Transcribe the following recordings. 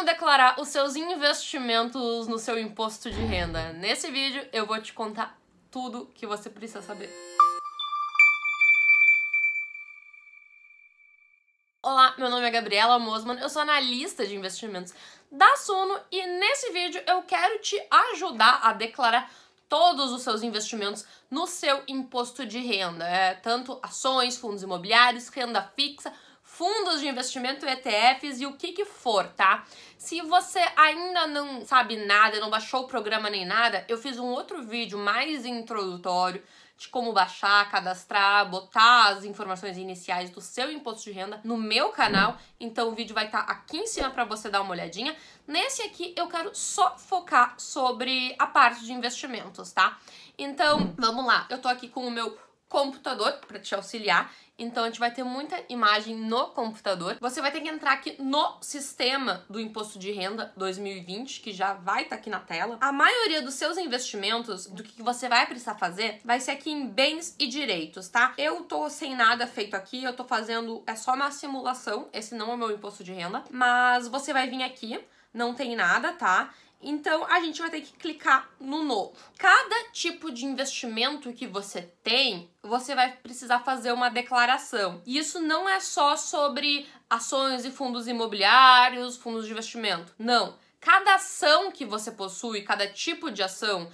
como declarar os seus investimentos no seu imposto de renda. Nesse vídeo eu vou te contar tudo que você precisa saber. Olá, meu nome é Gabriela Mosman, eu sou analista de investimentos da Suno e nesse vídeo eu quero te ajudar a declarar todos os seus investimentos no seu imposto de renda, tanto ações, fundos imobiliários, renda fixa, fundos de investimento, ETFs e o que for, tá? Se você ainda não sabe nada, não baixou o programa nem nada, eu fiz um outro vídeo mais introdutório de como baixar, cadastrar, botar as informações iniciais do seu imposto de renda no meu canal. Então o vídeo vai estar aqui em cima para você dar uma olhadinha. Nesse aqui eu quero só focar sobre a parte de investimentos, tá? Então, vamos lá. Eu tô aqui com o meu computador para te auxiliar. Então a gente vai ter muita imagem no computador. Você vai ter que entrar aqui no sistema do imposto de renda 2020, que já vai estar aqui na tela. A maioria dos seus investimentos, do que você vai precisar fazer, vai ser aqui em bens e direitos, tá? Eu tô sem nada feito aqui, eu tô fazendo, é só uma simulação, esse não é o meu imposto de renda, mas você vai vir aqui, não tem nada, tá? Então, a gente vai ter que clicar no novo. Cada tipo de investimento que você tem, você vai precisar fazer uma declaração. E isso não é só sobre ações e fundos imobiliários, fundos de investimento. Não. Cada ação que você possui, cada tipo de ação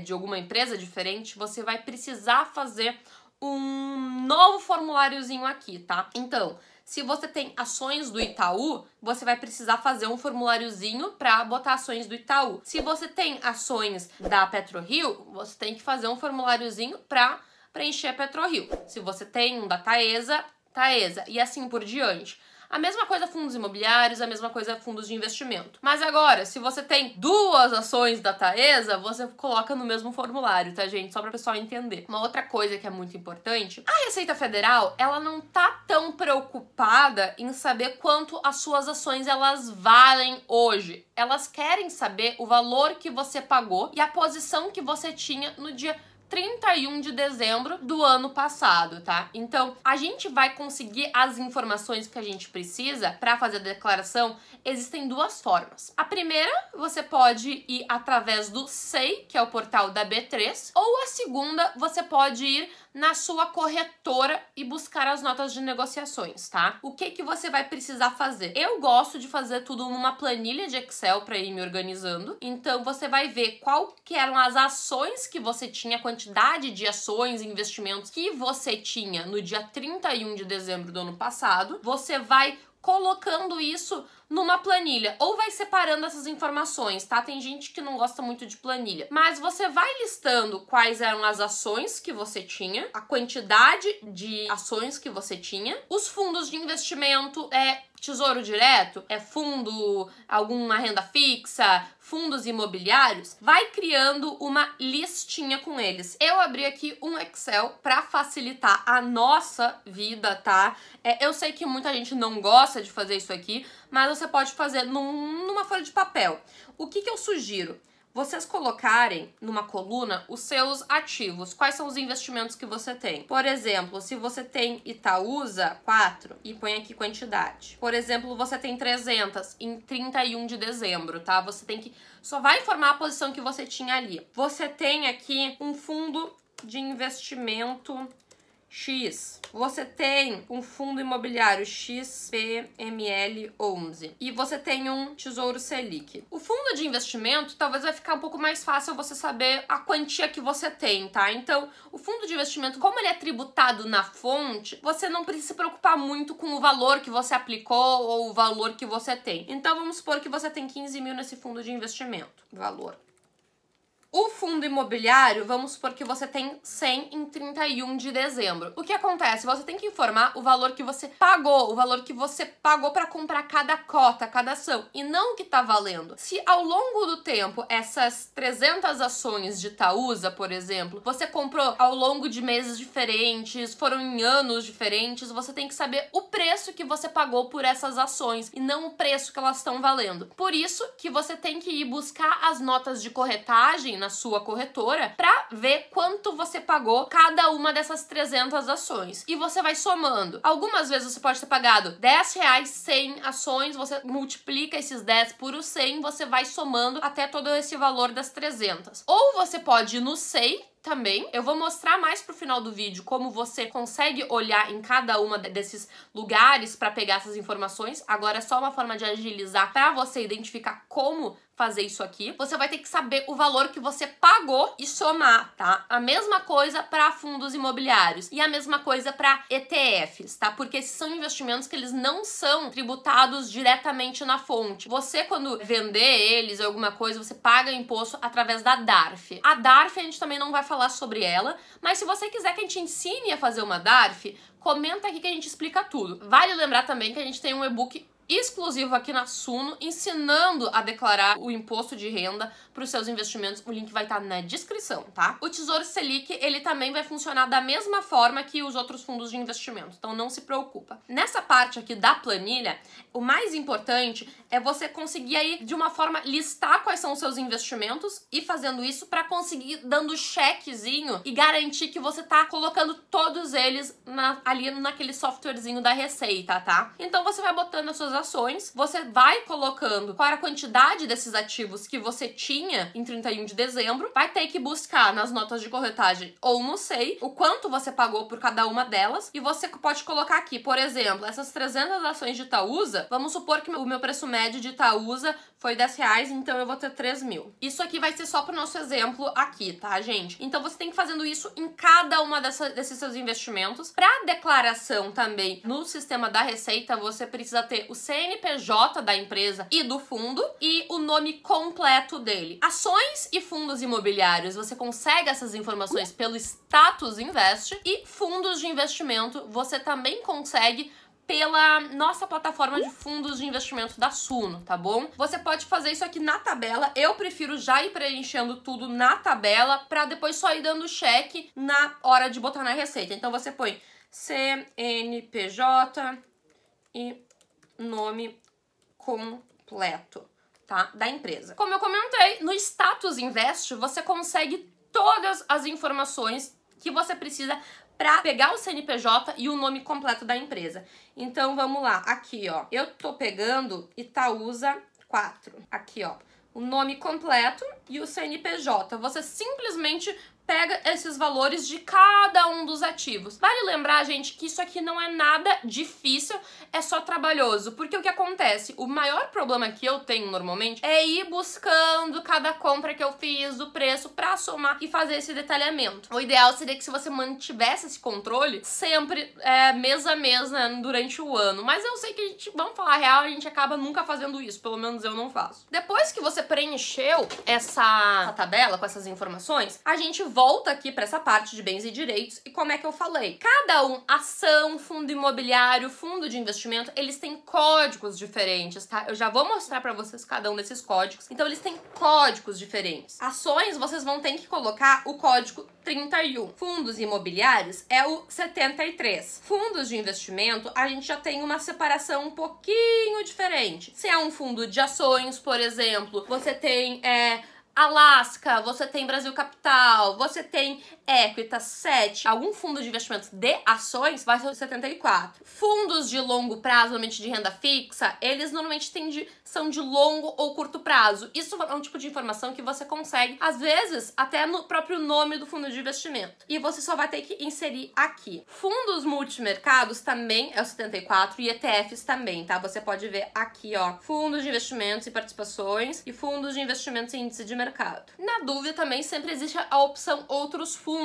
de alguma empresa diferente, você vai precisar fazer um novo formuláriozinho aqui, tá? Então, se você tem ações do Itaú, você vai precisar fazer um formuláriozinho para botar ações do Itaú. Se você tem ações da PetroRio, você tem que fazer um formuláriozinho para preencher a PetroRio. Se você tem um da Taesa, Taesa, e assim por diante. A mesma coisa fundos imobiliários, a mesma coisa fundos de investimento. Mas agora, se você tem duas ações da Taesa, você coloca no mesmo formulário, tá, gente? Só para o pessoal entender. Uma outra coisa que é muito importante, a Receita Federal, ela não tá tão preocupada em saber quanto as suas ações elas valem hoje. Elas querem saber o valor que você pagou e a posição que você tinha no dia 31 de dezembro do ano passado, tá? Então, a gente vai conseguir as informações que a gente precisa para fazer a declaração. Existem duas formas. A primeira, você pode ir através do SEI, que é o portal da B3, ou a segunda, você pode ir na sua corretora e buscar as notas de negociações, tá? O que você vai precisar fazer? Eu gosto de fazer tudo numa planilha de Excel para ir me organizando. Então, você vai ver qual que eram as ações que você tinha, a quantidade de ações e investimentos que você tinha no dia 31 de dezembro do ano passado. Você vai colocando isso numa planilha, ou vai separando essas informações, tá? Tem gente que não gosta muito de planilha, mas você vai listando quais eram as ações que você tinha, a quantidade de ações que você tinha, os fundos de investimento, tesouro direto, fundo, alguma renda fixa, fundos imobiliários, vai criando uma listinha com eles. Eu abri aqui um Excel para facilitar a nossa vida, tá? Eu sei que muita gente não gosta de fazer isso aqui, mas você pode fazer numa folha de papel. O que eu sugiro? Vocês colocarem numa coluna os seus ativos, quais são os investimentos que você tem. Por exemplo, se você tem Itaúsa 4 e põe aqui quantidade. Por exemplo, você tem 300 em 31 de dezembro, tá? Você tem que só vai informar a posição que você tinha ali. Você tem aqui um fundo de investimento X. Você tem um fundo imobiliário XPML11 e você tem um Tesouro Selic. O fundo de investimento talvez vai ficar um pouco mais fácil você saber a quantia que você tem, tá? Então, o fundo de investimento, como ele é tributado na fonte, você não precisa se preocupar muito com o valor que você aplicou ou o valor que você tem. Então, vamos supor que você tem 15 mil nesse fundo de investimento. Valor. O fundo imobiliário, vamos supor que você tem 100 em 31 de dezembro. O que acontece? Você tem que informar o valor que você pagou, para comprar cada cota, cada ação, e não o que tá valendo. Se ao longo do tempo, essas 300 ações de Itaúsa, por exemplo, você comprou ao longo de meses diferentes, foram em anos diferentes, você tem que saber o preço que você pagou por essas ações e não o preço que elas estão valendo. Por isso que você tem que ir buscar as notas de corretagem, na sua corretora pra ver quanto você pagou cada uma dessas 300 ações. E você vai somando. Algumas vezes você pode ter pagado R$10, 100 ações, você multiplica esses 10 por o 100, você vai somando até todo esse valor das 300. Ou você pode ir no SEI também. Eu vou mostrar mais pro final do vídeo como você consegue olhar em cada uma desses lugares para pegar essas informações. Agora é só uma forma de agilizar para você identificar como fazer isso aqui. Você vai ter que saber o valor que você pagou e somar, tá? A mesma coisa para fundos imobiliários e a mesma coisa para ETFs, tá? Porque esses são investimentos que eles não são tributados diretamente na fonte. Você, quando vender eles ou alguma coisa, você paga imposto através da DARF. A DARF a gente também não vai falar sobre ela, mas se você quiser que a gente ensine a fazer uma DARF, comenta aqui que a gente explica tudo. Vale lembrar também que a gente tem um e-book exclusivo aqui na Suno, ensinando a declarar o imposto de renda para os seus investimentos. O link vai estar na descrição, tá? O Tesouro Selic, ele também vai funcionar da mesma forma que os outros fundos de investimento, então não se preocupa. Nessa parte aqui da planilha, o mais importante é você conseguir aí, de uma forma, listar quais são os seus investimentos e fazendo isso para conseguir dando chequezinho e garantir que você tá colocando todos eles ali naquele softwarezinho da Receita, tá? Então você vai botando as suas ações, você vai colocando qual era a quantidade desses ativos que você tinha em 31 de dezembro, vai ter que buscar nas notas de corretagem ou no SEI o quanto você pagou por cada uma delas e você pode colocar aqui, por exemplo, essas 300 ações de Itaúsa, vamos supor que o meu preço médio de Itaúsa foi R$10, então eu vou ter 3.000. Isso aqui vai ser só pro nosso exemplo aqui, tá, gente? Então você tem que ir fazendo isso em cada uma desses seus investimentos. Pra declaração também no sistema da Receita, você precisa ter o CNPJ da empresa e do fundo e o nome completo dele. Ações e fundos imobiliários, você consegue essas informações pelo Status Invest, e fundos de investimento você também consegue pela nossa plataforma de fundos de investimento da Suno, tá bom? Você pode fazer isso aqui na tabela. Eu prefiro já ir preenchendo tudo na tabela pra depois só ir dando cheque na hora de botar na Receita. Então você põe CNPJ e nome completo, tá? Da empresa. Como eu comentei, no Status Invest você consegue todas as informações que você precisa para pegar o CNPJ e o nome completo da empresa. Então vamos lá, aqui ó, eu tô pegando Itaúsa 4, aqui ó, o nome completo e o CNPJ. Você simplesmente pega esses valores de cada um dos ativos. Vale lembrar, gente, que isso aqui não é nada difícil, é só trabalhoso. Porque o que acontece? O maior problema que eu tenho normalmente é ir buscando cada compra que eu fiz, o preço, pra somar e fazer esse detalhamento. O ideal seria que se você mantivesse esse controle sempre mês a mês, né, durante o ano. Mas eu sei que a gente, vamos falar a real, a gente acaba nunca fazendo isso. Pelo menos eu não faço. Depois que você preencheu essa tabela com essas informações, a gente volta aqui para essa parte de bens e direitos e como é que eu falei. Cada ação, fundo imobiliário, fundo de investimento, eles têm códigos diferentes, tá? Eu já vou mostrar para vocês cada um desses códigos. Então eles têm códigos diferentes. Ações, vocês vão ter que colocar o código 31. Fundos imobiliários é o 73. Fundos de investimento, a gente já tem uma separação um pouquinho diferente. Se é um fundo de ações, por exemplo, você tem Alaska, você tem Brasil Capital, você tem Equitas 7, algum fundo de investimento de ações vai ser o 74. Fundos de longo prazo, normalmente de renda fixa, eles normalmente são de longo ou curto prazo. Isso é um tipo de informação que você consegue, às vezes, até no próprio nome do fundo de investimento. E você só vai ter que inserir aqui. Fundos multimercados também é o 74 e ETFs também, tá? Você pode ver aqui, ó, fundos de investimentos e participações e fundos de investimentos em índice de mercado. Na dúvida também sempre existe a opção outros fundos,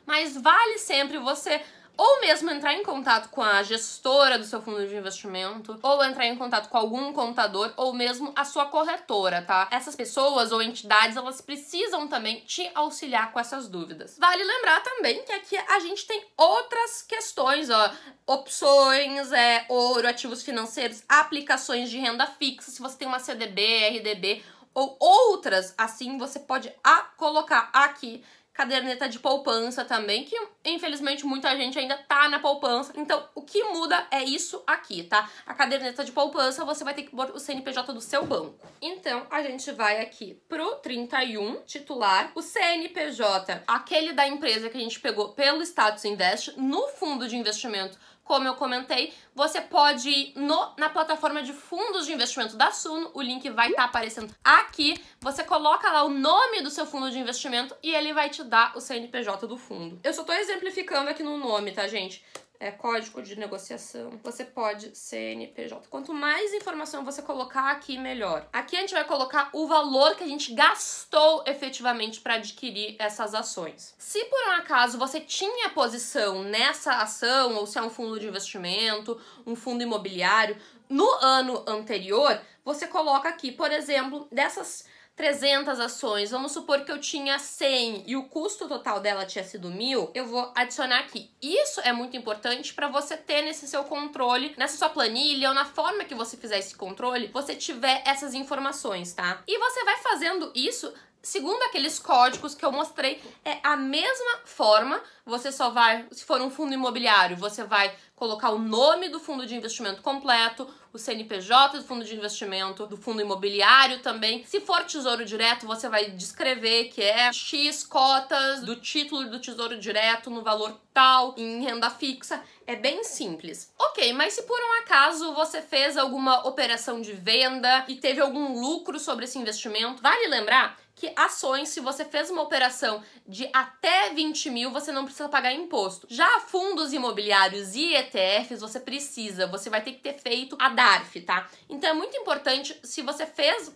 mas vale sempre você ou mesmo entrar em contato com a gestora do seu fundo de investimento, ou entrar em contato com algum contador, ou mesmo a sua corretora, tá? Essas pessoas ou entidades, elas precisam também te auxiliar com essas dúvidas. Vale lembrar também que aqui a gente tem outras questões, ó, opções, ouro, ativos financeiros, aplicações de renda fixa, se você tem uma CDB, RDB, ou outras, assim, você pode colocar aqui caderneta de poupança também, que infelizmente muita gente ainda tá na poupança. Então, o que muda é isso aqui, tá? A caderneta de poupança, você vai ter que pôr o CNPJ do seu banco. Então, a gente vai aqui pro 31, titular, o CNPJ, aquele da empresa que a gente pegou pelo Status Invest, no fundo de investimento. Como eu comentei, você pode ir na plataforma de fundos de investimento da Suno, o link vai estar aparecendo aqui, você coloca lá o nome do seu fundo de investimento e ele vai te dar o CNPJ do fundo. Eu só tô exemplificando aqui no nome, tá, gente? É código de negociação, você pode CNPJ. Quanto mais informação você colocar aqui, melhor. Aqui a gente vai colocar o valor que a gente gastou efetivamente para adquirir essas ações. Se por um acaso você tinha posição nessa ação, ou se é um fundo de investimento, um fundo imobiliário, no ano anterior, você coloca aqui, por exemplo, dessas 300 ações, vamos supor que eu tinha 100 e o custo total dela tinha sido 1.000, eu vou adicionar aqui. Isso é muito importante para você ter nesse seu controle, nessa sua planilha ou na forma que você fizer esse controle, você tiver essas informações, tá? E você vai fazendo isso segundo aqueles códigos que eu mostrei, é a mesma forma, você só vai, se for um fundo imobiliário, você vai colocar o nome do fundo de investimento completo, o CNPJ do fundo de investimento, do fundo imobiliário também. Se for tesouro direto, você vai descrever que é X cotas do título do tesouro direto no valor tal, em renda fixa. É bem simples. Ok, mas se por um acaso você fez alguma operação de venda e teve algum lucro sobre esse investimento, vale lembrar que ações, se você fez uma operação de até 20 mil, você não precisa pagar imposto. Já fundos imobiliários e ETFs, você vai ter que ter feito a DARF, tá? Então é muito importante, se você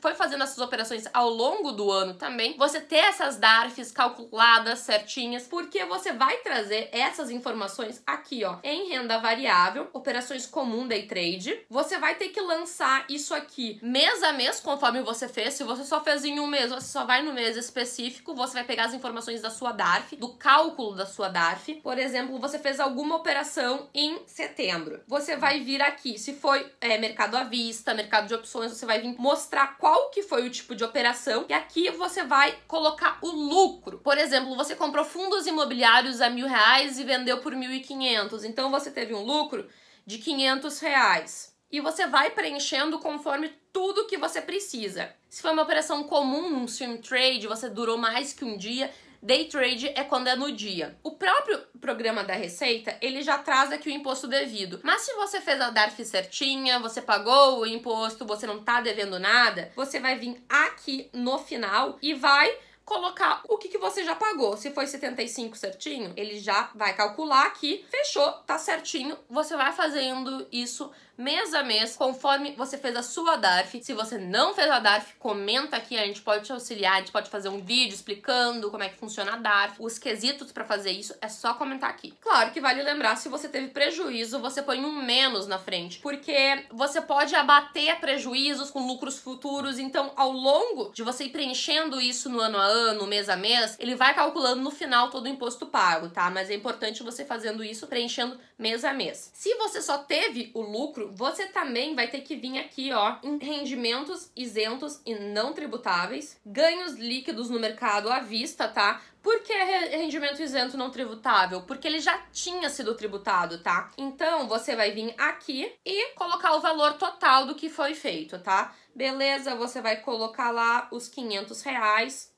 foi fazendo essas operações ao longo do ano também, você ter essas DARFs calculadas certinhas, porque você vai trazer essas informações aqui, ó, em renda variável, operações comum day trade. Você vai ter que lançar isso aqui mês a mês, conforme você fez. Se você só fez em um mês, você só vai no mês específico, você vai pegar as informações da sua DARF, do cálculo da sua DARF. Por exemplo, você fez alguma operação em setembro. Você vai vir aqui, se foi mercado à vista, mercado de opções, você vai vir mostrar qual que foi o tipo de operação e aqui você vai colocar o lucro. Por exemplo, você comprou fundos imobiliários a R$1.000 e vendeu por 1.500, então você teve um lucro de R$500. E você vai preenchendo conforme tudo que você precisa. Se foi uma operação comum, um swing trade, você durou mais que um dia, day trade é quando é no dia. O próprio programa da Receita, ele já traz aqui o imposto devido. Mas se você fez a DARF certinha, você pagou o imposto, você não tá devendo nada, você vai vir aqui no final e vai colocar o que você já pagou. Se foi 75 certinho, ele já vai calcular aqui, fechou, tá certinho. Você vai fazendo isso mês a mês, conforme você fez a sua DARF. Se você não fez a DARF, comenta aqui, a gente pode te auxiliar, a gente pode fazer um vídeo explicando como é que funciona a DARF, os quesitos pra fazer isso, é só comentar aqui. Claro que vale lembrar, se você teve prejuízo, você põe um menos na frente, porque você pode abater prejuízos com lucros futuros, então ao longo de você ir preenchendo isso no ano a ano, mês a mês, ele vai calculando no final todo o imposto pago, tá? Mas é importante você fazendo isso, preenchendo mês a mês. Se você só teve o lucro, você também vai ter que vir aqui, ó, em rendimentos isentos e não tributáveis, ganhos líquidos no mercado à vista, tá? Por que rendimento isento não tributável? Porque ele já tinha sido tributado, tá? Então, você vai vir aqui e colocar o valor total do que foi feito, tá? Beleza, você vai colocar lá os R$500.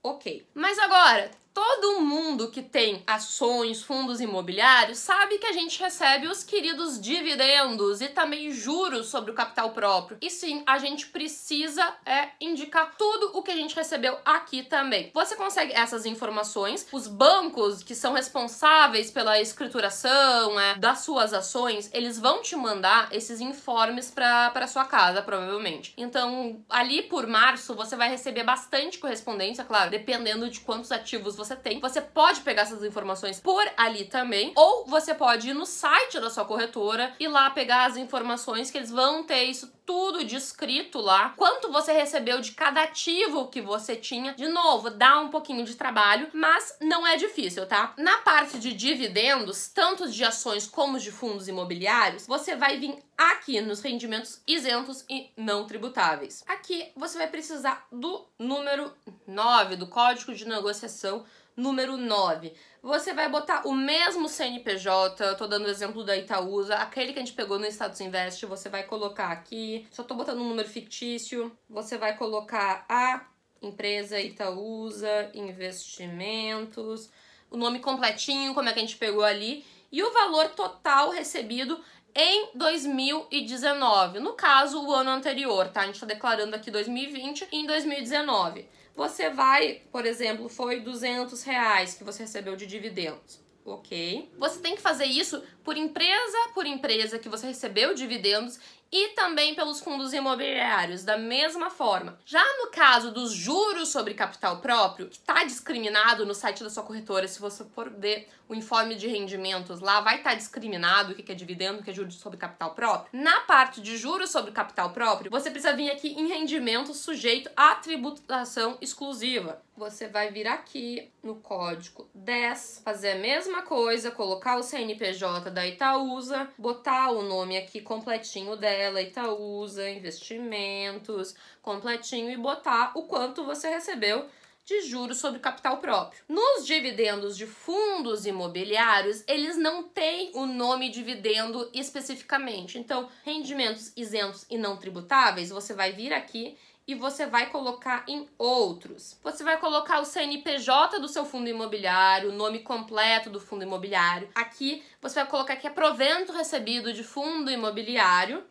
Ok. Mas agora, todo mundo que tem ações, fundos imobiliários, sabe que a gente recebe os queridos dividendos e também juros sobre o capital próprio. E sim, a gente precisa indicar tudo o que a gente recebeu aqui também. Você consegue essas informações, os bancos que são responsáveis pela escrituração das suas ações, eles vão te mandar esses informes para sua casa, provavelmente. Então, ali por março, você vai receber bastante correspondência, claro, dependendo de quantos ativos você tem. Você pode pegar essas informações por ali também, ou você pode ir no site da sua corretora e lá pegar as informações que eles vão ter isso tudo descrito lá, quanto você recebeu de cada ativo que você tinha. De novo, dá um pouquinho de trabalho, mas não é difícil, tá? Na parte de dividendos, tanto de ações como de fundos imobiliários, você vai vir aqui nos rendimentos isentos e não tributáveis. Aqui você vai precisar do número 9, do Código de Negociação número 9. Você vai botar o mesmo CNPJ, eu tô dando o exemplo da Itaúsa, aquele que a gente pegou no Status Invest, você vai colocar aqui, só tô botando um número fictício, você vai colocar a empresa Itaúsa Investimentos, o nome completinho, como é que a gente pegou ali, e o valor total recebido em 2019, no caso, o ano anterior, tá? A gente tá declarando aqui 2020 e em 2019. Você vai, por exemplo, foi R$200 que você recebeu de dividendos, ok? Você tem que fazer isso por empresa que você recebeu dividendos e também pelos fundos imobiliários, da mesma forma. Já no caso dos juros sobre capital próprio, que está discriminado no site da sua corretora, se você for ver o informe de rendimentos lá, vai estar discriminado o que é dividendo, o que é juros sobre capital próprio. Na parte de juros sobre capital próprio, você precisa vir aqui em rendimento sujeito à tributação exclusiva. Você vai vir aqui no código 10, fazer a mesma coisa, colocar o CNPJ da Itaúsa, botar o nome aqui completinho dela, Itaúsa Investimentos, completinho, e botar o quanto você recebeu de juros sobre capital próprio. Nos dividendos de fundos imobiliários, eles não têm o nome dividendo especificamente. Então, rendimentos isentos e não tributáveis, você vai vir aqui e você vai colocar em outros. Você vai colocar o CNPJ do seu fundo imobiliário, o nome completo do fundo imobiliário. Aqui você vai colocar que é provento recebido de fundo imobiliário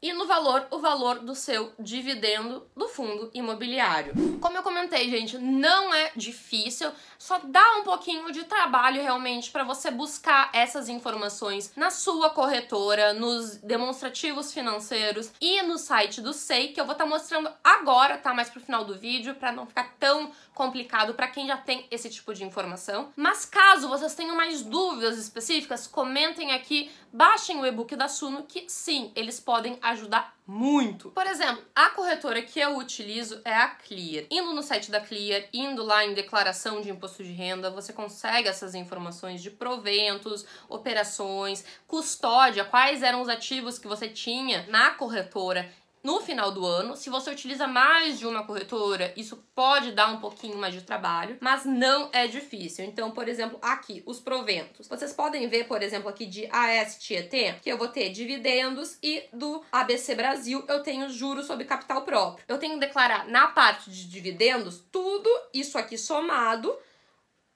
e no valor, o valor do seu dividendo do fundo imobiliário. Como eu comentei, gente, não é difícil, só dá um pouquinho de trabalho realmente para você buscar essas informações na sua corretora, nos demonstrativos financeiros e no site do SEI, que eu vou estar mostrando agora, tá? Mais pro final do vídeo, para não ficar tão complicado para quem já tem esse tipo de informação. Mas caso vocês tenham mais dúvidas específicas, comentem aqui, baixem o e-book da Suno, que sim, eles podem ajudar muito. Por exemplo, a corretora que eu utilizo é a Clear. Indo no site da Clear, indo lá em declaração de imposto de renda, você consegue essas informações de proventos, operações, custódia, quais eram os ativos que você tinha na corretora no final do ano. Se você utiliza mais de uma corretora, isso pode dar um pouquinho mais de trabalho, mas não é difícil. Então, por exemplo, aqui, os proventos. Vocês podem ver, por exemplo, aqui de ASTET, que eu vou ter dividendos, e do ABC Brasil eu tenho juros sobre capital próprio. Eu tenho que declarar na parte de dividendos tudo isso aqui somado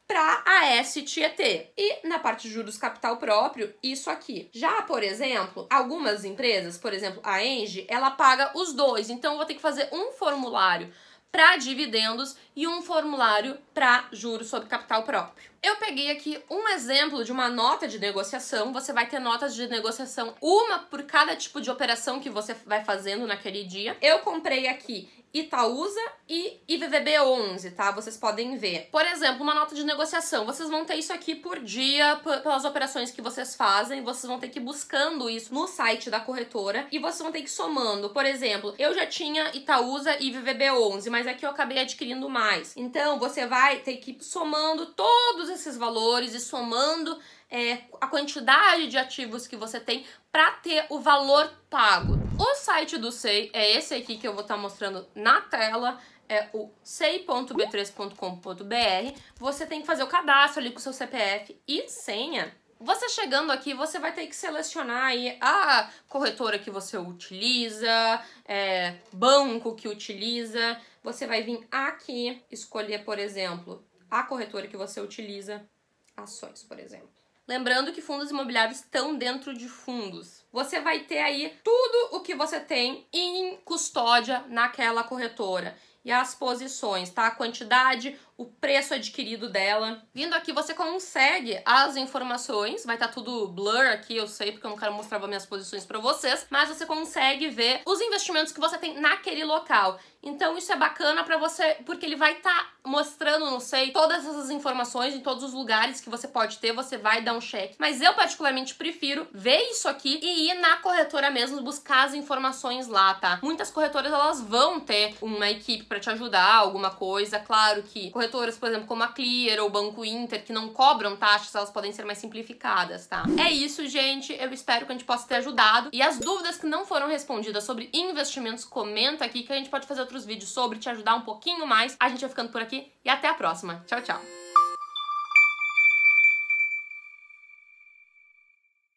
para a ASTET. E na parte de juros capital próprio, isso aqui. Já, por exemplo, algumas empresas, por exemplo, a Engie, ela paga os dois. Então, eu vou ter que fazer um formulário para dividendos e um formulário para juros sobre capital próprio. Eu peguei aqui um exemplo de uma nota de negociação. Você vai ter notas de negociação, uma por cada tipo de operação que você vai fazendo naquele dia. Eu comprei aqui Itaúsa e IVVB11, tá? Vocês podem ver. Por exemplo, uma nota de negociação. Vocês vão ter isso aqui por dia, pelas operações que vocês fazem. Vocês vão ter que ir buscando isso no site da corretora e vocês vão ter que ir somando. Por exemplo, eu já tinha Itaúsa e IVVB11, mas aqui eu acabei adquirindo mais. Então, você vai ter que ir somando todos esses valores e somando a quantidade de ativos que você tem para ter o valor pago. O site do SEI é esse aqui que eu vou estar mostrando na tela, é o sei.b3.com.br. Você tem que fazer o cadastro ali com o seu CPF e senha. Você chegando aqui, você vai ter que selecionar aí a corretora que você utiliza, banco que utiliza. Você vai vir aqui, escolher, por exemplo, a corretora que você utiliza, ações, por exemplo. Lembrando que fundos imobiliários estão dentro de fundos. Você vai ter aí tudo o que você tem em custódia naquela corretora. E as posições, tá? A quantidade, o preço adquirido dela. Vindo aqui, você consegue as informações, vai estar tudo blur aqui, eu sei, porque eu não quero mostrar minhas posições pra vocês, mas você consegue ver os investimentos que você tem naquele local. Então isso é bacana pra você, porque ele vai estar mostrando, não sei, todas essas informações em todos os lugares que você pode ter, você vai dar um check. Mas eu particularmente prefiro ver isso aqui e ir na corretora mesmo, buscar as informações lá, tá? Muitas corretoras, elas vão ter uma equipe pra te ajudar, alguma coisa. Claro que corretoras, por exemplo, como a Clear ou o Banco Inter, que não cobram taxas, elas podem ser mais simplificadas, tá? É isso, gente. Eu espero que a gente possa ter ajudado. E as dúvidas que não foram respondidas sobre investimentos, comenta aqui que a gente pode fazer outros vídeos sobre, te ajudar um pouquinho mais. A gente vai ficando por aqui e até a próxima. Tchau, tchau!